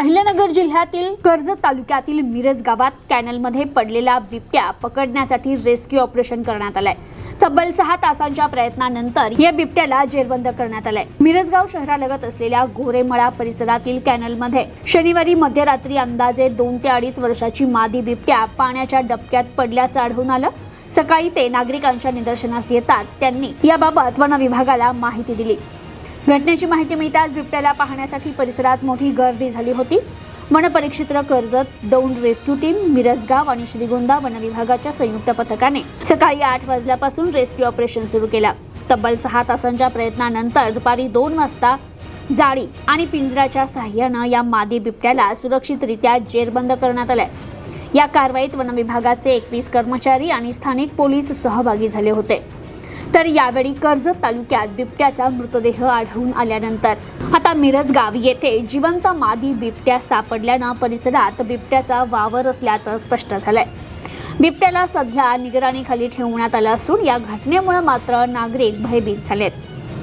अहिल्यानगर जिल्ह्यातील कर्जत तालुक्यातील मिरज गावात कॅनलमध्ये पडलेला बिबट्या पकडण्यासाठी रेस्क्यू ऑपरेशन करण्यात आलंय। तब्बल 6 तासांच्या प्रयत्नानंतर या बिबट्याला जेरबंद करण्यात आलंय। मिरजगाव शहरालगत असलेल्या गोरेमळा परिसरातील कॅनलमध्ये शनिवारी मध्यरात्री अंदाजे 2 ते 2.5 वर्षाची मादी बिबट्या पाण्याच्या डबक्यात पडल्याचं आढळून आलं। सकाळी ते नागरिकांच्या निदर्शनास येतात त्यांनी याबाबत वन विभागाला माहिती दिली। घटनेची माहिती मिळताच बिबट्याला पाहण्यासाठी परिसरात मोठी गर्दी झाली होती। वन परिक्षेत्र कर्जत, दौंड रेस्क्यू टीम, मिरजगाव आणि श्रीगोंदा वन विभागाच्या संयुक्त पथकाने सकाळी 8 वाजल्यापासून रेस्क्यू ऑपरेशन सुरू केलं। तब्बल 6 तासांच्या प्रयत्नानंतर दुपारी 2 वाजता जाळी आणि पिंजऱ्याच्या सहाय्याने या मादी बिबट्याला सुरक्षितरित्या जेरबंद करण्यात आले। या कारवाईत वन विभागाचे 21 कर्मचारी आणि स्थानिक पोलीस सहभागी झाले होते। तर यावेळी कर्जत तालुक्यात बिबट्याचा मृतदेह आढळून आल्यानंतर आता मिरजगाव येथे जिवंत मादी बिबट्या सापडल्यानं परिसरात बिबट्याचा वावर असल्याचं स्पष्ट झालंय। बिबट्याला सध्या निगराणीखाली ठेवण्यात आलं असून या घटनेमुळे मात्र नागरिक भयभीत झालेत।